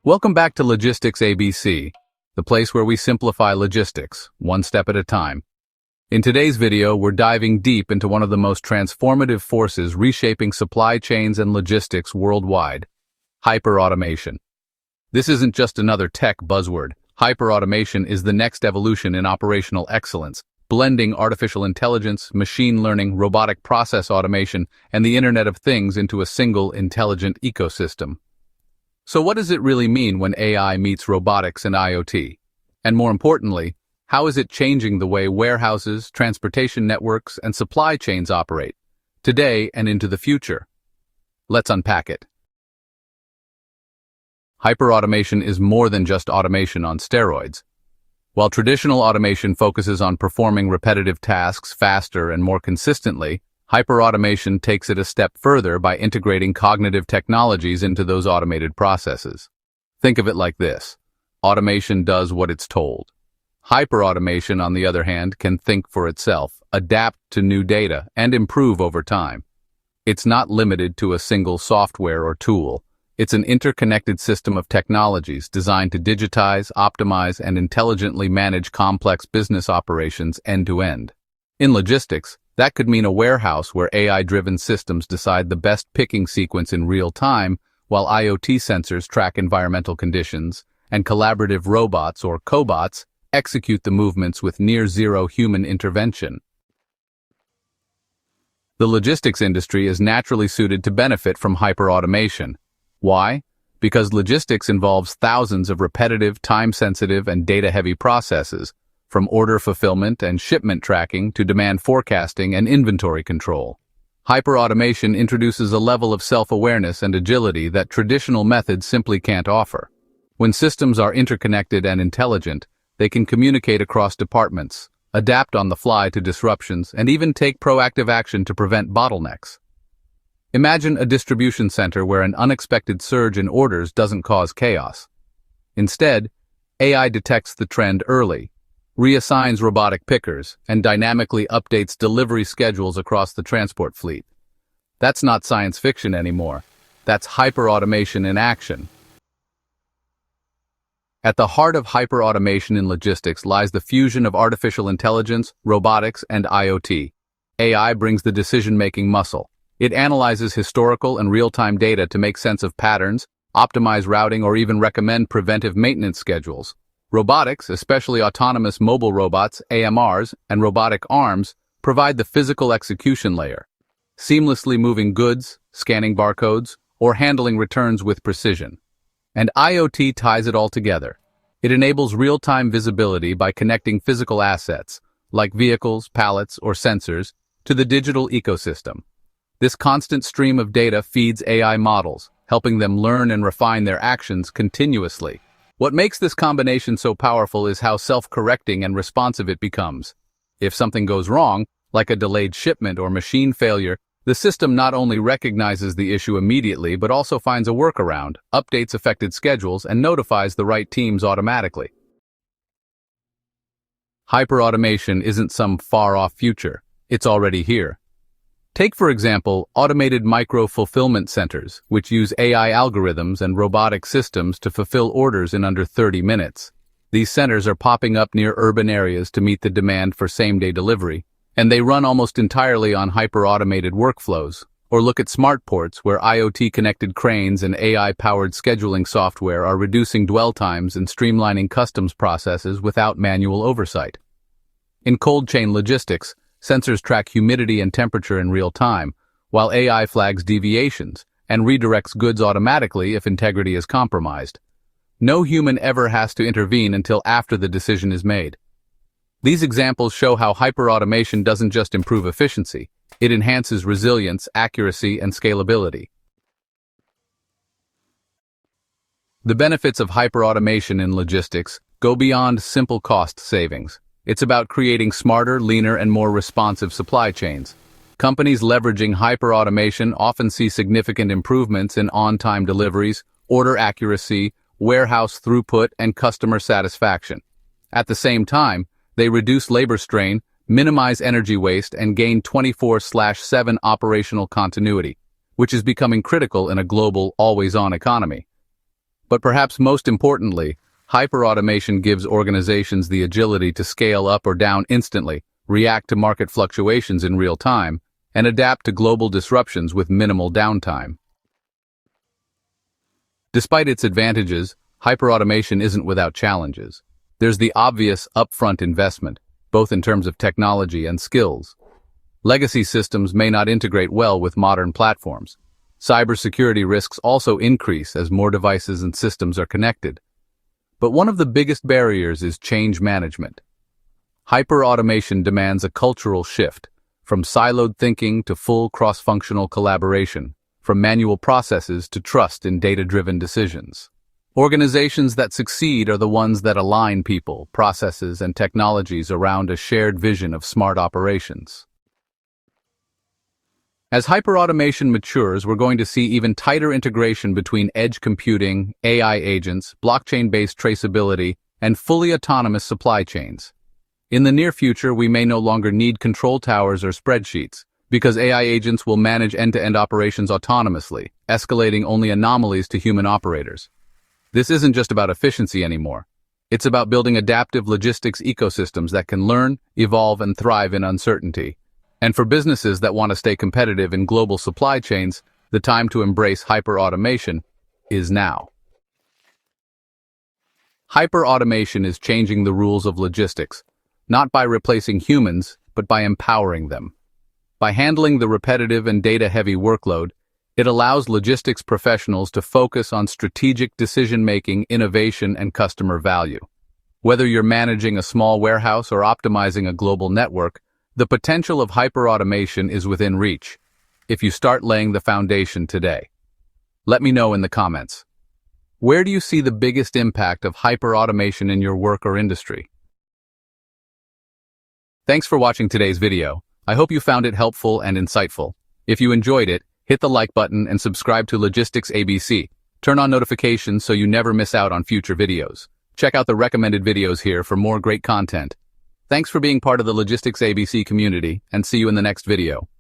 Welcome back to logisticsABC, the place where we simplify logistics, one step at a time. In today's video, we're diving deep into one of the most transformative forces reshaping supply chains and logistics worldwide: hyperautomation. This isn't just another tech buzzword. Hyperautomation is the next evolution in operational excellence, blending artificial intelligence, machine learning, robotic process automation, and the Internet of Things into a single intelligent ecosystem. So what does it really mean when AI meets robotics and IoT? And more importantly, how is it changing the way warehouses, transportation networks, and supply chains operate, today and into the future? Let's unpack it. Hyperautomation is more than just automation on steroids. While traditional automation focuses on performing repetitive tasks faster and more consistently, hyperautomation takes it a step further by integrating cognitive technologies into those automated processes. Think of it like this: automation does what it's told. Hyperautomation, on the other hand, can think for itself, adapt to new data, and improve over time. It's not limited to a single software or tool. It's an interconnected system of technologies designed to digitize, optimize, and intelligently manage complex business operations end-to-end. In logistics, that could mean a warehouse where AI-driven systems decide the best picking sequence in real time, while IoT sensors track environmental conditions, and collaborative robots or cobots execute the movements with near-zero human intervention. The logistics industry is naturally suited to benefit from hyperautomation. Why? Because logistics involves thousands of repetitive, time-sensitive, and data-heavy processes, from order fulfillment and shipment tracking to demand forecasting and inventory control. Hyperautomation introduces a level of self-awareness and agility that traditional methods simply can't offer. When systems are interconnected and intelligent, they can communicate across departments, adapt on the fly to disruptions, and even take proactive action to prevent bottlenecks. Imagine a distribution center where an unexpected surge in orders doesn't cause chaos. Instead, AI detects the trend early, reassigns robotic pickers, and dynamically updates delivery schedules across the transport fleet. That's not science fiction anymore. That's hyperautomation in action. At the heart of hyperautomation in logistics lies the fusion of artificial intelligence, robotics, and IoT. AI brings the decision-making muscle. It analyzes historical and real-time data to make sense of patterns, optimize routing, or even recommend preventive maintenance schedules. Robotics, especially autonomous mobile robots, AMRs, and robotic arms, provide the physical execution layer, seamlessly moving goods, scanning barcodes, or handling returns with precision. And IoT ties it all together. It enables real-time visibility by connecting physical assets, like vehicles, pallets, or sensors, to the digital ecosystem. This constant stream of data feeds AI models, helping them learn and refine their actions continuously. What makes this combination so powerful is how self-correcting and responsive it becomes. If something goes wrong, like a delayed shipment or machine failure, the system not only recognizes the issue immediately but also finds a workaround, updates affected schedules, and notifies the right teams automatically. Hyperautomation isn't some far-off future. It's already here. Take, for example, automated micro-fulfillment centers, which use AI algorithms and robotic systems to fulfill orders in under 30 minutes. These centers are popping up near urban areas to meet the demand for same-day delivery, and they run almost entirely on hyper-automated workflows. Or look at smart ports, where IoT-connected cranes and AI-powered scheduling software are reducing dwell times and streamlining customs processes without manual oversight. In cold chain logistics, sensors track humidity and temperature in real time, while AI flags deviations and redirects goods automatically if integrity is compromised. No human ever has to intervene until after the decision is made. These examples show how hyperautomation doesn't just improve efficiency, it enhances resilience, accuracy, and scalability. The benefits of hyperautomation in logistics go beyond simple cost savings. It's about creating smarter, leaner, and more responsive supply chains. Companies leveraging hyperautomation often see significant improvements in on-time deliveries, order accuracy, warehouse throughput, and customer satisfaction. At the same time, they reduce labor strain, minimize energy waste, and gain 24/7 operational continuity, which is becoming critical in a global, always-on economy. But perhaps most importantly, hyperautomation gives organizations the agility to scale up or down instantly, react to market fluctuations in real time, and adapt to global disruptions with minimal downtime. Despite its advantages, hyperautomation isn't without challenges. There's the obvious upfront investment, both in terms of technology and skills. Legacy systems may not integrate well with modern platforms. Cybersecurity risks also increase as more devices and systems are connected. But one of the biggest barriers is change management. Hyperautomation demands a cultural shift, from siloed thinking to full cross-functional collaboration, from manual processes to trust in data-driven decisions. Organizations that succeed are the ones that align people, processes, and technologies around a shared vision of smart operations. As hyperautomation matures, we're going to see even tighter integration between edge computing, AI agents, blockchain-based traceability, and fully autonomous supply chains. In the near future, we may no longer need control towers or spreadsheets, because AI agents will manage end-to-end operations autonomously, escalating only anomalies to human operators. This isn't just about efficiency anymore. It's about building adaptive logistics ecosystems that can learn, evolve, and thrive in uncertainty. And for businesses that want to stay competitive in global supply chains, the time to embrace hyperautomation is now. Hyperautomation is changing the rules of logistics, not by replacing humans, but by empowering them. By handling the repetitive and data-heavy workload, it allows logistics professionals to focus on strategic decision-making, innovation, and customer value. Whether you're managing a small warehouse or optimizing a global network, the potential of hyperautomation is within reach, if you start laying the foundation today. Let me know in the comments. Where do you see the biggest impact of hyperautomation in your work or industry? Thanks for watching today's video. I hope you found it helpful and insightful. If you enjoyed it, hit the like button and subscribe to logisticsABC. Turn on notifications so you never miss out on future videos. Check out the recommended videos here for more great content. Thanks for being part of the logisticsABC community, and see you in the next video.